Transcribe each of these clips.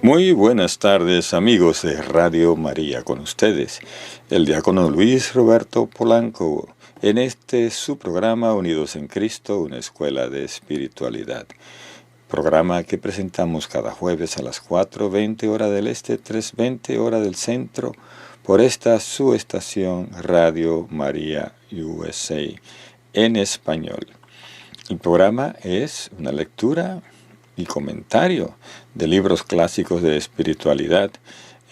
Muy buenas tardes, amigos de Radio María, con ustedes, el diácono Luis Roberto Polanco, en su programa Unidos en Cristo, una escuela de espiritualidad. Programa que presentamos cada jueves a las 4:20 hora del este, 3:20 hora del centro, por esta su estación Radio María USA en español. El programa es una lectura y comentario de libros clásicos de espiritualidad,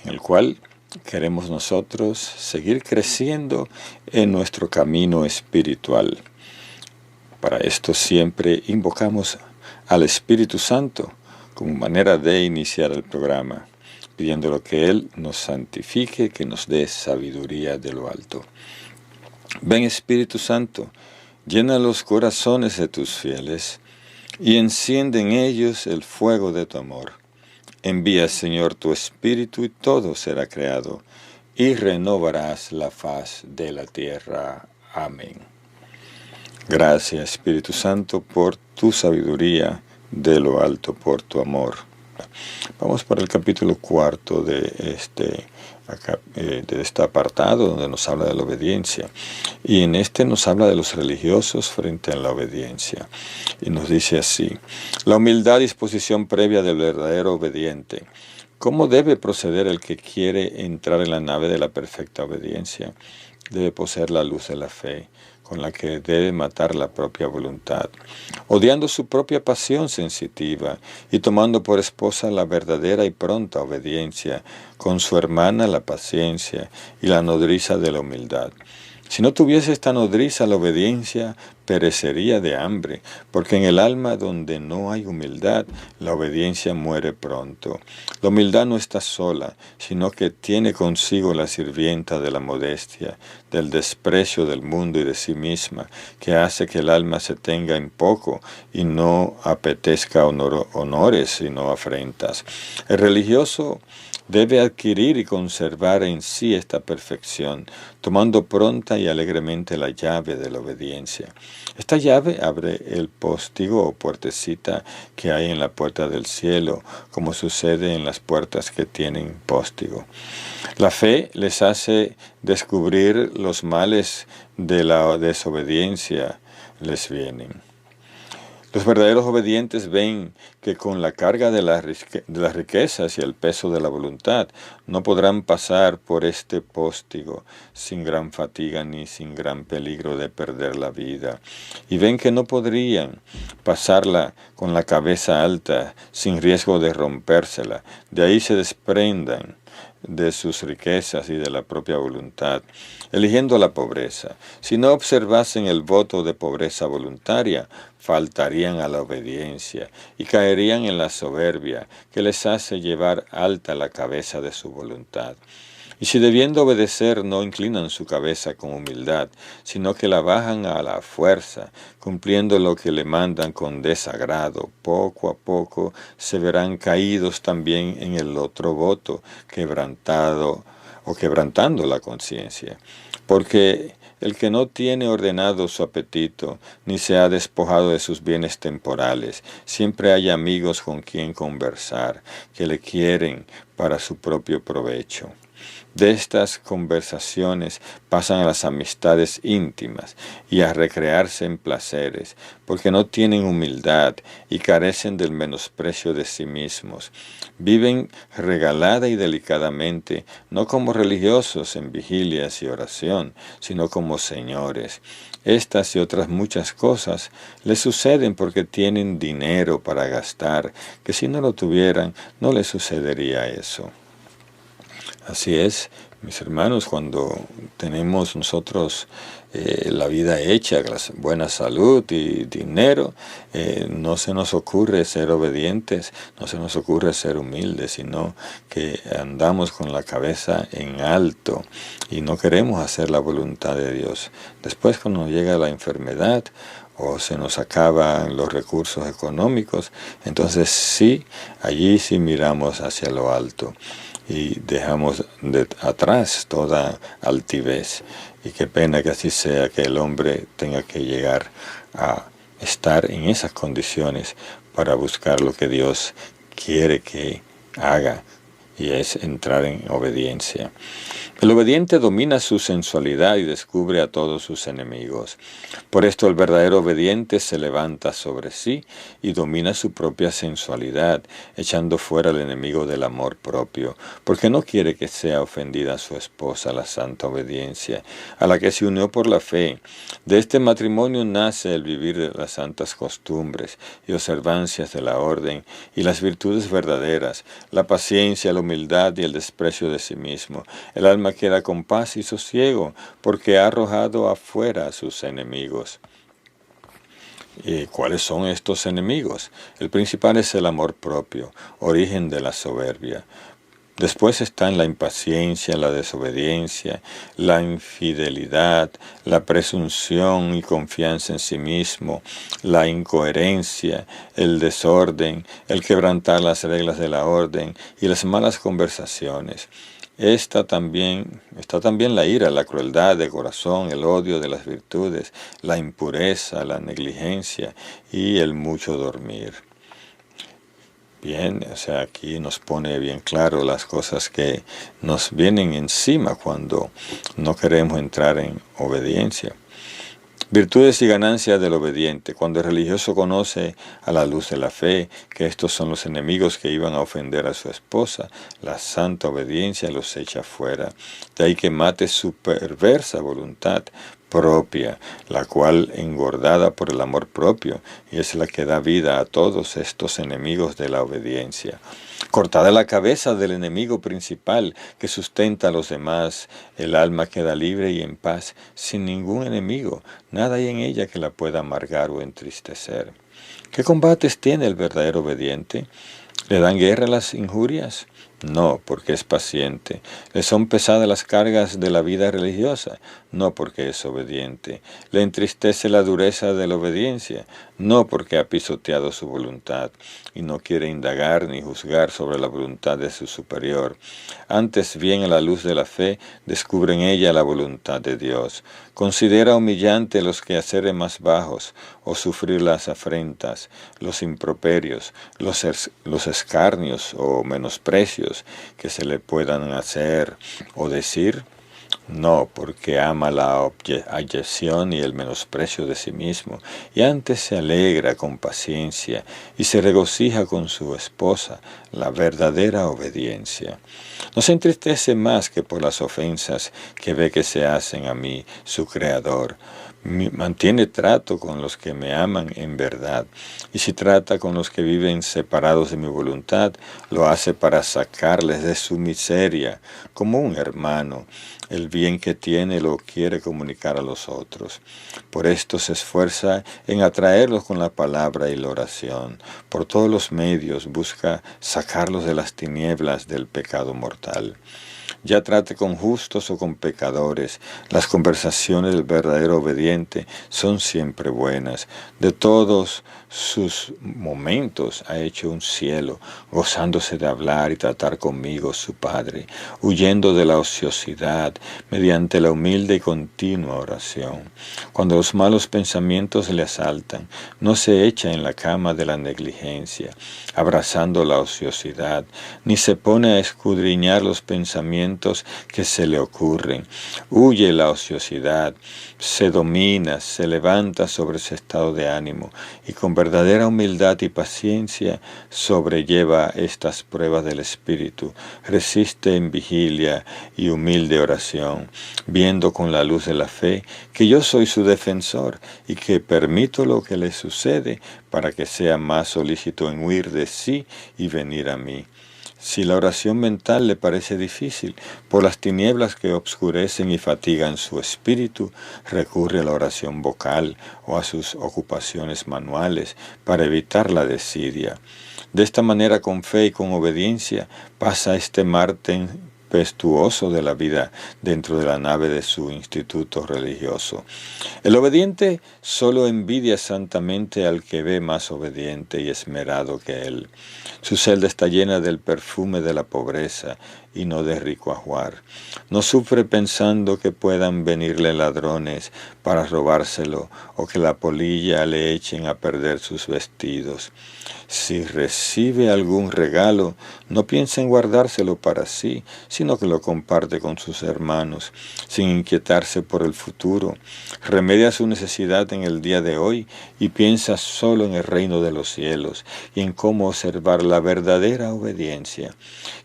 en el cual queremos nosotros seguir creciendo en nuestro camino espiritual. Para esto siempre invocamos al Espíritu Santo como manera de iniciar el programa, pidiéndolo que Él nos santifique, que nos dé sabiduría de lo alto. Ven, Espíritu Santo, llena los corazones de tus fieles y enciende en ellos el fuego de tu amor. Envía, Señor, tu Espíritu y todo será creado, y renovarás la faz de la tierra. Amén. Gracias, Espíritu Santo, por tu sabiduría de lo alto, por tu amor. Vamos por el capítulo 4 de este apartado donde nos habla de la obediencia. Y en nos habla de los religiosos frente a la obediencia. Y nos dice así: la humildad y disposición previa del verdadero obediente. ¿Cómo debe proceder el que quiere entrar en la nave de la perfecta obediencia? Debe poseer la luz de la fe, con la que debe matar la propia voluntad, odiando su propia pasión sensitiva y tomando por esposa la verdadera y pronta obediencia, con su hermana la paciencia y la nodriza de la humildad. Si no tuviese esta nodriza, la obediencia perecería de hambre, porque en el alma donde no hay humildad, la obediencia muere pronto. La humildad no está sola, sino que tiene consigo la sirvienta de la modestia, del desprecio del mundo y de sí misma, que hace que el alma se tenga en poco y no apetezca honores, sino afrentas. El religioso debe adquirir y conservar en sí esta perfección, tomando pronta y alegremente la llave de la obediencia. Esta llave abre el póstigo o puertecita que hay en la puerta del cielo, como sucede en las puertas que tienen póstigo. La fe les hace descubrir los males de la desobediencia les vienen. Los verdaderos obedientes ven que con la carga de las riquezas y el peso de la voluntad no podrán pasar por este póstigo sin gran fatiga ni sin gran peligro de perder la vida. Y ven que no podrían pasarla con la cabeza alta sin riesgo de rompérsela. De ahí se desprendan de sus riquezas y de la propia voluntad, eligiendo la pobreza. Si no observasen el voto de pobreza voluntaria, faltarían a la obediencia y caerían en la soberbia que les hace llevar alta la cabeza de su voluntad. Y si debiendo obedecer no inclinan su cabeza con humildad, sino que la bajan a la fuerza, cumpliendo lo que le mandan con desagrado, poco a poco se verán caídos también en el otro voto, quebrantando la conciencia. Porque el que no tiene ordenado su apetito, ni se ha despojado de sus bienes temporales, siempre hay amigos con quien conversar, que le quieren para su propio provecho. De estas conversaciones pasan a las amistades íntimas y a recrearse en placeres, porque no tienen humildad y carecen del menosprecio de sí mismos. Viven regalada y delicadamente, no como religiosos en vigilias y oración, sino como señores. Estas y otras muchas cosas les suceden porque tienen dinero para gastar, que si no lo tuvieran, no les sucedería eso. Así es, mis hermanos, cuando tenemos nosotros la vida hecha, la buena salud y dinero, no se nos ocurre ser obedientes, no se nos ocurre ser humildes, sino que andamos con la cabeza en alto y no queremos hacer la voluntad de Dios. Después, cuando llega la enfermedad o se nos acaban los recursos económicos, entonces sí, allí sí miramos hacia lo alto y dejamos atrás toda altivez. Y qué pena que así sea, que el hombre tenga que llegar a estar en esas condiciones para buscar lo que Dios quiere que haga, y es entrar en obediencia. El obediente domina su sensualidad y descubre a todos sus enemigos. Por esto el verdadero obediente se levanta sobre sí y domina su propia sensualidad, echando fuera al enemigo del amor propio, porque no quiere que sea ofendida su esposa, la santa obediencia, a la que se unió por la fe. De este matrimonio nace el vivir de las santas costumbres y observancias de la orden y las virtudes verdaderas, la paciencia, la humildad y el desprecio de sí mismo. El alma queda con paz y sosiego, porque ha arrojado afuera a sus enemigos. ¿Y cuáles son estos enemigos? El principal es el amor propio, origen de la soberbia. Después están la impaciencia, la desobediencia, la infidelidad, la presunción y confianza en sí mismo, la incoherencia, el desorden, el quebrantar las reglas de la orden y las malas conversaciones. Está también la ira, la crueldad de corazón, el odio de las virtudes, la impureza, la negligencia y el mucho dormir. Bien, o sea, aquí nos pone bien claro las cosas que nos vienen encima cuando no queremos entrar en obediencia. Virtudes y ganancias del obediente. Cuando el religioso conoce a la luz de la fe que estos son los enemigos que iban a ofender a su esposa, la santa obediencia los echa fuera. De ahí que mate su perversa voluntad propia, la cual engordada por el amor propio, y es la que da vida a todos estos enemigos de la obediencia. Cortada la cabeza del enemigo principal que sustenta a los demás, el alma queda libre y en paz, sin ningún enemigo, nada hay en ella que la pueda amargar o entristecer. ¿Qué combates tiene el verdadero obediente? ¿Le dan guerra las injurias? No, porque es paciente. ¿Le son pesadas las cargas de la vida religiosa? No, porque es obediente. ¿Le entristece la dureza de la obediencia? No, porque ha pisoteado su voluntad y no quiere indagar ni juzgar sobre la voluntad de su superior. Antes bien, a la luz de la fe, descubre en ella la voluntad de Dios. Considera humillante los quehaceres más bajos, o sufrir las afrentas, los improperios, los escarnios o menosprecios que se le puedan hacer o decir. No, porque ama la abyección y el menosprecio de sí mismo, y antes se alegra con paciencia y se regocija con su esposa, la verdadera obediencia. No se entristece más que por las ofensas que ve que se hacen a mí, su Creador. Mantiene trato con los que me aman en verdad, y si trata con los que viven separados de mi voluntad, lo hace para sacarles de su miseria, como un hermano. El bien que tiene lo quiere comunicar a los otros. Por esto se esfuerza en atraerlos con la palabra y la oración. Por todos los medios busca sacarlos de las tinieblas del pecado mortal. Ya trate con justos o con pecadores, las conversaciones del verdadero obediente son siempre buenas. De todos sus momentos ha hecho un cielo, gozándose de hablar y tratar conmigo su Padre, huyendo de la ociosidad, mediante la humilde y continua oración. Cuando los malos pensamientos le asaltan, no se echa en la cama de la negligencia, abrazando la ociosidad, ni se pone a escudriñar los pensamientos que se le ocurren. Huye la ociosidad, se domina, se levanta sobre ese estado de ánimo y con verdadera humildad y paciencia sobrelleva estas pruebas del Espíritu, resiste en vigilia y humilde oración, viendo con la luz de la fe que yo soy su defensor y que permito lo que le sucede para que sea más solícito en huir de sí y venir a mí. Si la oración mental le parece difícil, por las tinieblas que obscurecen y fatigan su espíritu, recurre a la oración vocal o a sus ocupaciones manuales para evitar la desidia. De esta manera, con fe y con obediencia, pasa este mar tempestuoso de la vida dentro de la nave de su instituto religioso. El obediente solo envidia santamente al que ve más obediente y esmerado que él. Su celda está llena del perfume de la pobreza y no de rico ajuar. No sufre pensando que puedan venirle ladrones para robárselo o que la polilla le echen a perder sus vestidos. Si recibe algún regalo, no piensa en guardárselo para sí, sino que lo comparte con sus hermanos, sin inquietarse por el futuro. Remedia su necesidad en el día de hoy y piensa solo en el reino de los cielos y en cómo observar la verdadera obediencia.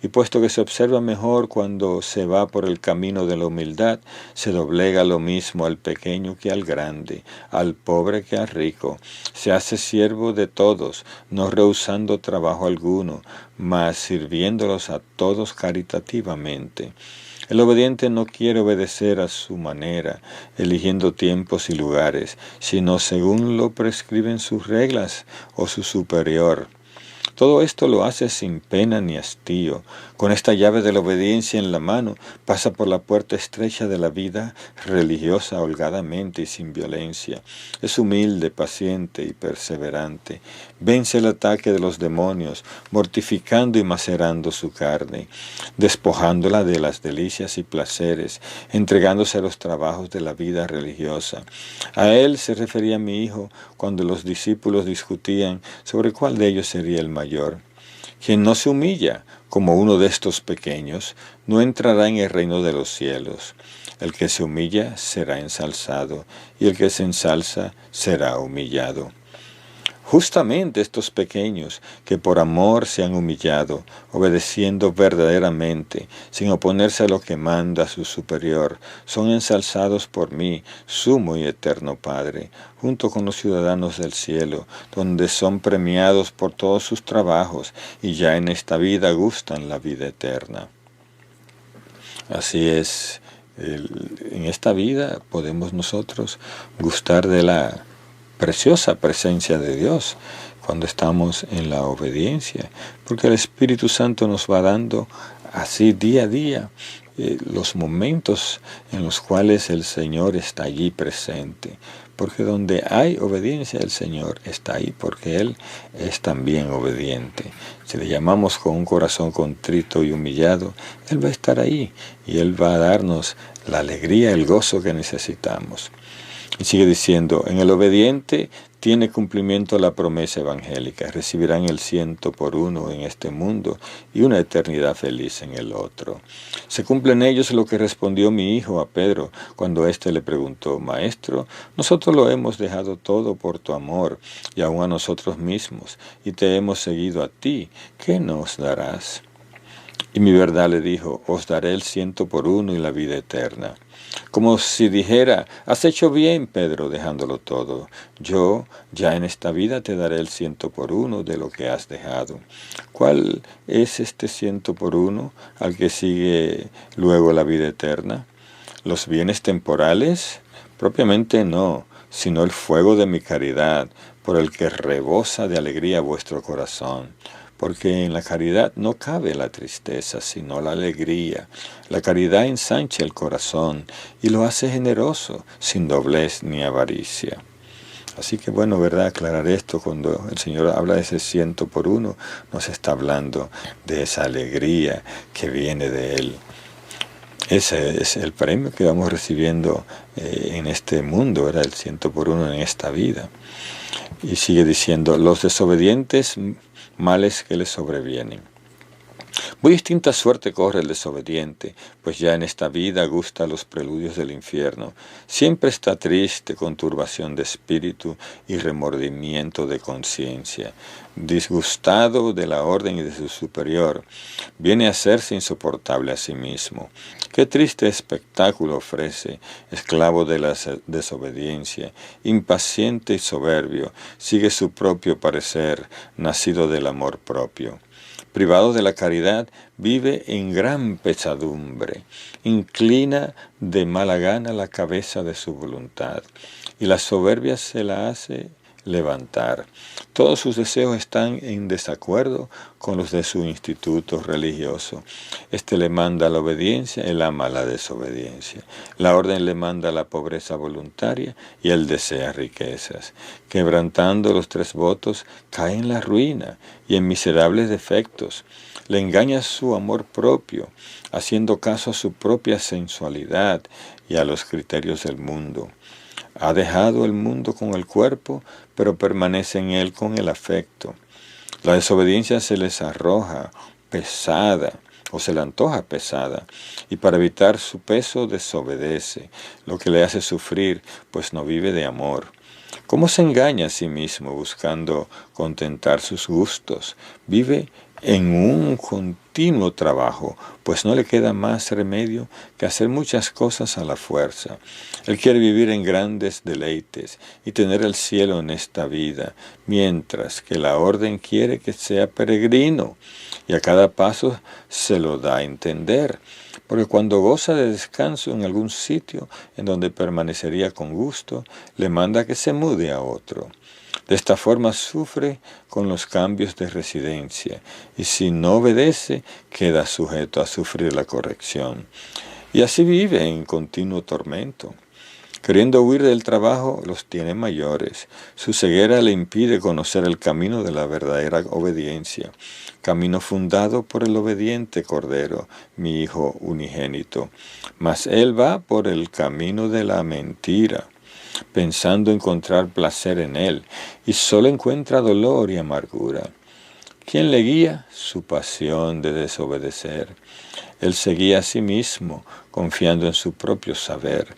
Y puesto que se observa mejor cuando se va por el camino de la humildad, se doblega lo mismo al pequeño que al grande, al pobre que al rico. Se hace siervo de todos, no rehusando trabajo alguno, mas sirviéndolos a todos caritativamente. El obediente no quiere obedecer a su manera, eligiendo tiempos y lugares, sino según lo prescriben sus reglas o su superior. Todo esto lo hace sin pena ni hastío. Con esta llave de la obediencia en la mano, pasa por la puerta estrecha de la vida religiosa holgadamente y sin violencia. Es humilde, paciente y perseverante. Vence el ataque de los demonios, mortificando y macerando su carne, despojándola de las delicias y placeres, entregándose a los trabajos de la vida religiosa. A él se refería mi hijo cuando los discípulos discutían sobre cuál de ellos sería el mayor. Quien no se humilla como uno de estos pequeños, no entrará en el reino de los cielos. El que se humilla será ensalzado, y el que se ensalza será humillado. Justamente estos pequeños que por amor se han humillado, obedeciendo verdaderamente, sin oponerse a lo que manda su superior, son ensalzados por mí, sumo y eterno Padre, junto con los ciudadanos del cielo, donde son premiados por todos sus trabajos y ya en esta vida gustan la vida eterna. Así es, en esta vida podemos nosotros gustar de la preciosa presencia de Dios cuando estamos en la obediencia, porque el Espíritu Santo nos va dando así día a día los momentos en los cuales el Señor está allí presente, porque donde hay obediencia el Señor está ahí, porque Él es también obediente. Si le llamamos con un corazón contrito y humillado, Él va a estar ahí y Él va a darnos la alegría, el gozo que necesitamos. Y sigue diciendo, en el obediente tiene cumplimiento la promesa evangélica, recibirán el 100 por 1 en este mundo y una eternidad feliz en el otro. Se cumple en ellos lo que respondió mi hijo a Pedro cuando éste le preguntó, Maestro, nosotros lo hemos dejado todo por tu amor y aun a nosotros mismos, y te hemos seguido a ti, ¿qué nos darás? Y mi verdad le dijo, os daré el 100 por 1 y la vida eterna. Como si dijera, has hecho bien, Pedro, dejándolo todo. Yo ya en esta vida te daré el 100 por 1 de lo que has dejado. ¿Cuál es este 100 por 1 al que sigue luego la vida eterna? ¿Los bienes temporales? Propiamente no, sino el fuego de mi caridad, por el que rebosa de alegría vuestro corazón. Porque en la caridad no cabe la tristeza, sino la alegría. La caridad ensancha el corazón y lo hace generoso, sin doblez ni avaricia. Así que bueno, ¿verdad? Aclarar esto cuando el Señor habla de ese 100 por 1, nos está hablando de esa alegría que viene de Él. Ese es el premio que vamos recibiendo en este mundo, ¿verdad? El 100 por 1 en esta vida. Y sigue diciendo, los desobedientes, males que les sobrevienen. Muy distinta suerte corre el desobediente, pues ya en esta vida gusta los preludios del infierno. Siempre está triste, con turbación de espíritu y remordimiento de conciencia. Disgustado de la orden y de su superior, viene a hacerse insoportable a sí mismo. Qué triste espectáculo ofrece, esclavo de la desobediencia, impaciente y soberbio, sigue su propio parecer, nacido del amor propio. Privado de la caridad, vive en gran pesadumbre, inclina de mala gana la cabeza de su voluntad, y la soberbia se la hace levantar. Todos sus deseos están en desacuerdo con los de su instituto religioso. Este le manda la obediencia, él ama la desobediencia. La orden le manda la pobreza voluntaria y él desea riquezas. Quebrantando los 3 votos, cae en la ruina y en miserables defectos. Le engaña su amor propio, haciendo caso a su propia sensualidad y a los criterios del mundo. Ha dejado el mundo con el cuerpo, pero permanece en él con el afecto. La desobediencia se les arroja pesada, o se le antoja pesada, y para evitar su peso desobedece, lo que le hace sufrir, pues no vive de amor. ¿Cómo se engaña a sí mismo buscando contentar sus gustos? Vive en un continuo trabajo, pues no le queda más remedio que hacer muchas cosas a la fuerza. Él quiere vivir en grandes deleites y tener el cielo en esta vida, mientras que la orden quiere que sea peregrino, y a cada paso se lo da a entender. Porque cuando goza de descanso en algún sitio en donde permanecería con gusto, le manda que se mude a otro. De esta forma sufre con los cambios de residencia, y si no obedece, queda sujeto a sufrir la corrección. Y así vive en continuo tormento. Queriendo huir del trabajo, los tiene mayores. Su ceguera le impide conocer el camino de la verdadera obediencia, camino fundado por el obediente Cordero, mi Hijo unigénito. Mas él va por el camino de la mentira, pensando encontrar placer en él, y solo encuentra dolor y amargura. ¿Quién le guía? Su pasión de desobedecer. Él se guía a sí mismo, confiando en su propio saber.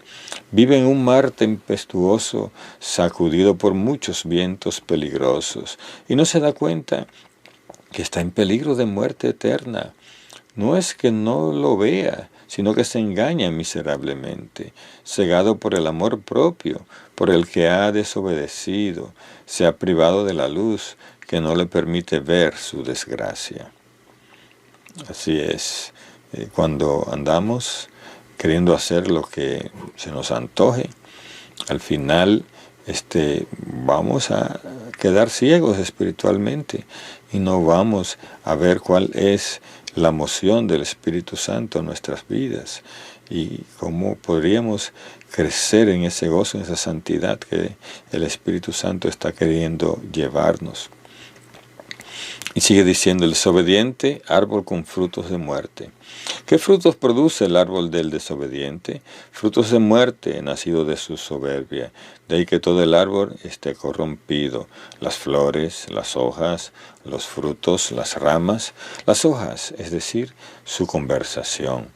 Vive en un mar tempestuoso, sacudido por muchos vientos peligrosos, y no se da cuenta que está en peligro de muerte eterna. No es que no lo vea, sino que se engaña miserablemente, cegado por el amor propio, por el que ha desobedecido, se ha privado de la luz que no le permite ver su desgracia. Así es, cuando andamos queriendo hacer lo que se nos antoje, al final vamos a quedar ciegos espiritualmente y no vamos a ver cuál es la moción del Espíritu Santo en nuestras vidas y cómo podríamos crecer en ese gozo, en esa santidad que el Espíritu Santo está queriendo llevarnos. Y sigue diciendo, el desobediente, árbol con frutos de muerte. ¿Qué frutos produce el árbol del desobediente? Frutos de muerte, nacido de su soberbia. De ahí que todo el árbol esté corrompido. Las flores, las hojas, los frutos, las ramas. Las hojas, es decir, su conversación.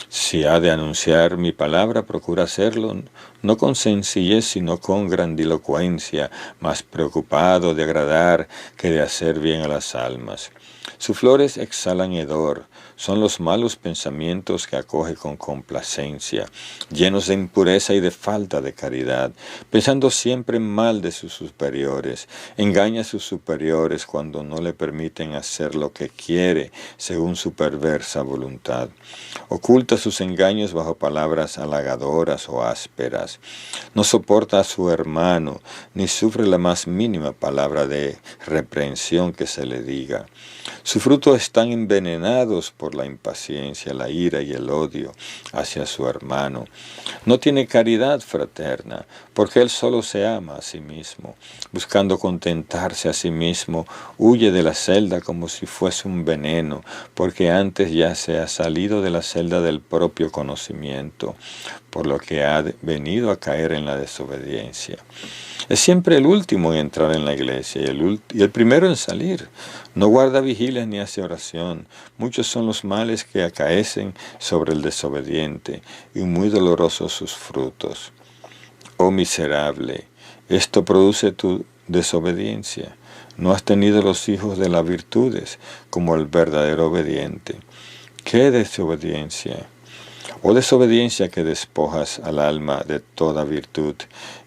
Si ha de anunciar mi palabra, procura hacerlo, no con sencillez, sino con grandilocuencia, más preocupado de agradar que de hacer bien a las almas. Sus flores exhalan hedor, son los malos pensamientos que acoge con complacencia, llenos de impureza y de falta de caridad, pensando siempre mal de sus superiores. Engaña a sus superiores cuando no le permiten hacer lo que quiere según su perversa voluntad. Oculta sus engaños bajo palabras halagadoras o ásperas. No soporta a su hermano, ni sufre la más mínima palabra de reprensión que se le diga. Sus frutos están envenenados por la impaciencia, la ira y el odio hacia su hermano. No tiene caridad fraterna, porque él solo se ama a sí mismo. Buscando contentarse a sí mismo, huye de la celda como si fuese un veneno, porque antes ya se ha salido de la celda del propio conocimiento, por lo que ha venido a caer en la desobediencia. Es siempre el último en entrar en la iglesia y el primero en salir. No guarda vigilia ni hace oración. Muchos son los males que acaecen sobre el desobediente y muy dolorosos sus frutos. Oh miserable, esto produce tu desobediencia. No has tenido los hijos de las virtudes como el verdadero obediente. ¿Qué desobediencia? Oh desobediencia que despojas al alma de toda virtud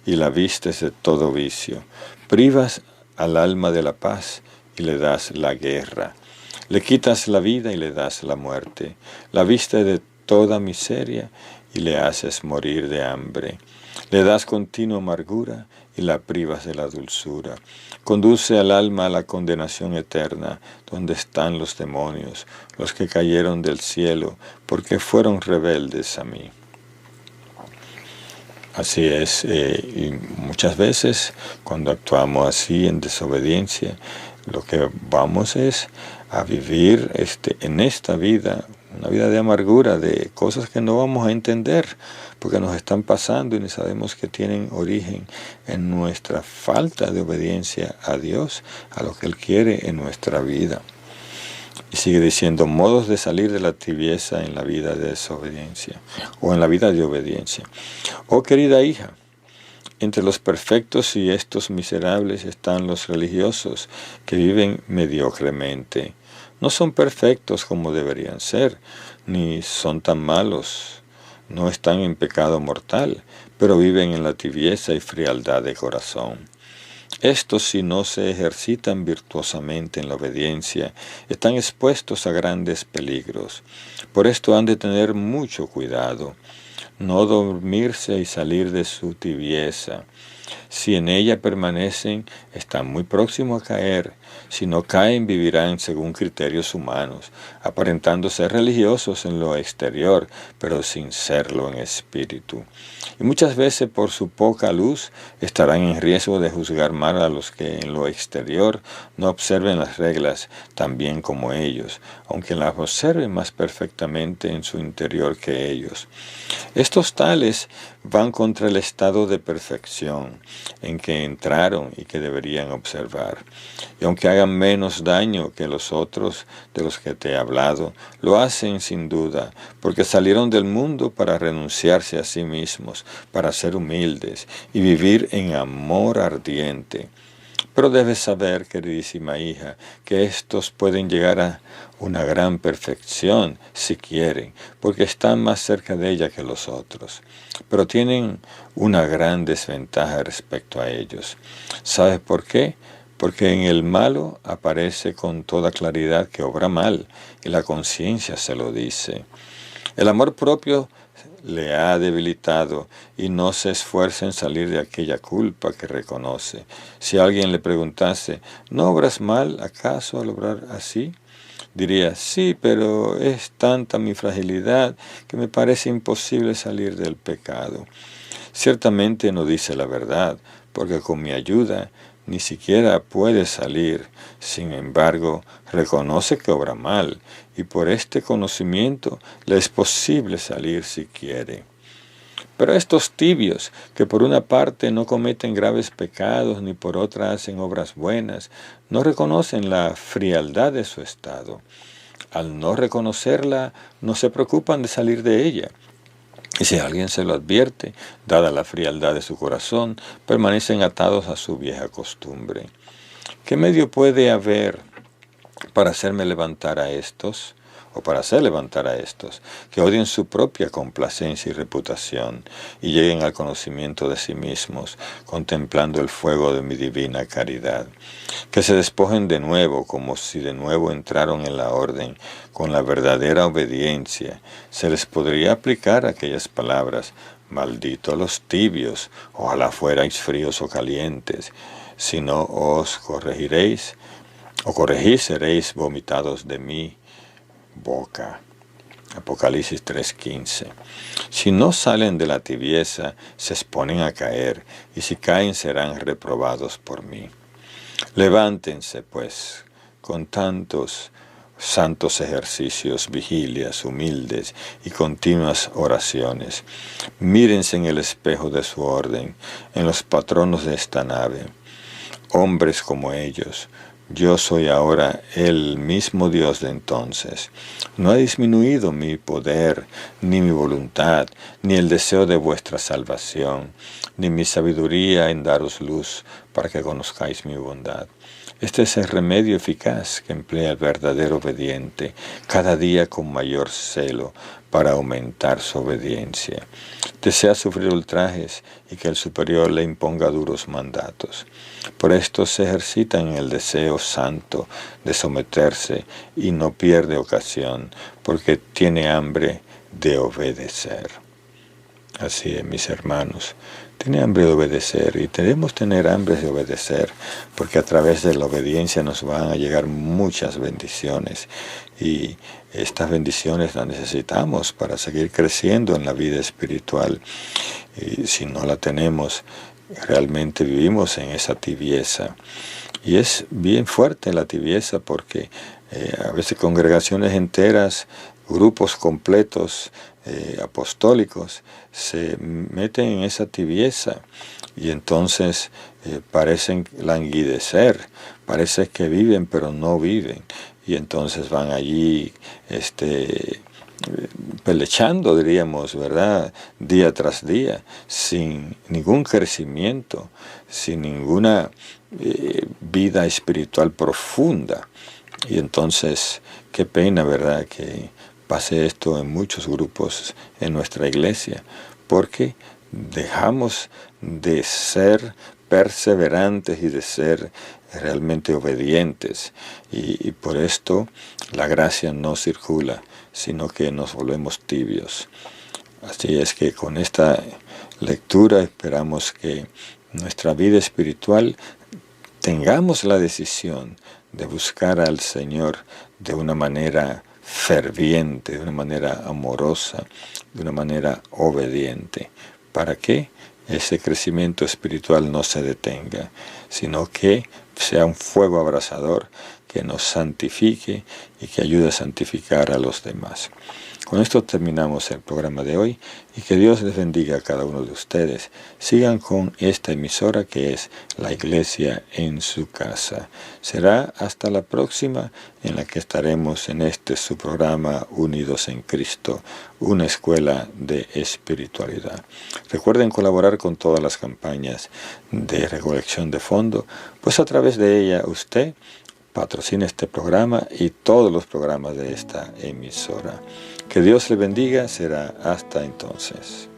y la vistes de todo vicio. Privas al alma de la paz y le das la guerra. Le quitas la vida y le das la muerte. La viste de toda miseria y le haces morir de hambre. Le das continua amargura y la privas de la dulzura. Conduce al alma a la condenación eterna, donde están los demonios, los que cayeron del cielo, porque fueron rebeldes a mí. Así es, y muchas veces cuando actuamos así en desobediencia, lo que vamos es a vivir en esta vida, una vida de amargura, de cosas que no vamos a entender, porque nos están pasando y no sabemos que tienen origen en nuestra falta de obediencia a Dios, a lo que Él quiere en nuestra vida. Y sigue diciendo, modos de salir de la tibieza en la vida de desobediencia, o en la vida de obediencia. Oh querida hija, entre los perfectos y estos miserables están los religiosos que viven mediocremente. No son perfectos como deberían ser, ni son tan malos, no están en pecado mortal, pero viven en la tibieza y frialdad de corazón. Estos, si no se ejercitan virtuosamente en la obediencia, están expuestos a grandes peligros. Por esto han de tener mucho cuidado, no dormirse y salir de su tibieza. Si en ella permanecen, están muy próximos a caer. Si no caen, vivirán según criterios humanos, aparentando ser religiosos en lo exterior, pero sin serlo en espíritu. Y muchas veces por su poca luz estarán en riesgo de juzgar mal a los que en lo exterior no observen las reglas tan bien como ellos, aunque las observen más perfectamente en su interior que ellos. Estos tales van contra el estado de perfección en que entraron y que deberían observar. Y aunque hagan menos daño que los otros de los que te he hablado, lo hacen sin duda, porque salieron del mundo para renunciarse a sí mismos, para ser humildes y vivir en amor ardiente. Pero debes saber, queridísima hija, que estos pueden llegar a una gran perfección si quieren, porque están más cerca de ella que los otros. Pero tienen una gran desventaja respecto a ellos. ¿Sabes por qué? Porque en el malo aparece con toda claridad que obra mal, y la conciencia se lo dice. El amor propio le ha debilitado y no se esfuerza en salir de aquella culpa que reconoce. Si alguien le preguntase, ¿no obras mal acaso al obrar así? Diría, sí, pero es tanta mi fragilidad que me parece imposible salir del pecado. Ciertamente no dice la verdad, porque con mi ayuda ni siquiera puede salir. Sin embargo, reconoce que obra mal, y por este conocimiento le es posible salir si quiere. Pero estos tibios, que por una parte no cometen graves pecados, ni por otra hacen obras buenas, no reconocen la frialdad de su estado. Al no reconocerla, no se preocupan de salir de ella. Y si alguien se lo advierte, dada la frialdad de su corazón, permanecen atados a su vieja costumbre. ¿Qué medio puede haber para hacerme levantar a estos, o para hacer levantar a estos, que odien su propia complacencia y reputación, y lleguen al conocimiento de sí mismos, contemplando el fuego de mi divina caridad? Que se despojen de nuevo, como si de nuevo entraron en la orden, con la verdadera obediencia. Se les podría aplicar aquellas palabras, maldito los tibios, ojalá fuerais fríos o calientes, si no os corregiréis, o corregís, seréis vomitados de mi boca. Apocalipsis 3:15. Si no salen de la tibieza, se exponen a caer, y si caen serán reprobados por mí. Levántense, pues, con tantos santos ejercicios, vigilias humildes y continuas oraciones. Mírense en el espejo de su orden, en los patronos de esta nave. Hombres como ellos, yo soy ahora el mismo Dios de entonces. No ha disminuido mi poder, ni mi voluntad, ni el deseo de vuestra salvación, ni mi sabiduría en daros luz para que conozcáis mi bondad. Este es el remedio eficaz que emplea el verdadero obediente, cada día con mayor celo, para aumentar su obediencia. Desea sufrir ultrajes y que el superior le imponga duros mandatos. Por esto se ejercita en el deseo santo de someterse y no pierde ocasión, porque tiene hambre de obedecer. Así es, mis hermanos. Tiene hambre de obedecer y debemos tener hambre de obedecer, porque a través de la obediencia nos van a llegar muchas bendiciones y estas bendiciones las necesitamos para seguir creciendo en la vida espiritual. Y si no la tenemos, realmente vivimos en esa tibieza. Y es bien fuerte la tibieza porque a veces congregaciones enteras, grupos completos apostólicos se meten en esa tibieza y entonces parecen languidecer, parece que viven pero no viven, y entonces van allí pelechando, diríamos, ¿verdad? Día tras día, sin ningún crecimiento, sin ninguna vida espiritual profunda. Y entonces, qué pena, ¿verdad?, que pase esto en muchos grupos en nuestra iglesia, porque dejamos de ser perseverantes y de ser realmente obedientes, y por esto la gracia no circula, sino que nos volvemos tibios. Así es que con esta lectura esperamos que nuestra vida espiritual tengamos la decisión de buscar al Señor de una manera ferviente, de una manera amorosa, de una manera obediente, para que ese crecimiento espiritual no se detenga, sino que sea un fuego abrasador que nos santifique y que ayude a santificar a los demás. Con esto terminamos el programa de hoy y que Dios les bendiga a cada uno de ustedes. Sigan con esta emisora que es La Iglesia en su Casa. Será hasta la próxima en la que estaremos en su programa Unidos en Cristo, una escuela de espiritualidad. Recuerden colaborar con todas las campañas de recolección de fondos, pues a través de ella usted patrocina este programa y todos los programas de esta emisora. Que Dios le bendiga, será hasta entonces.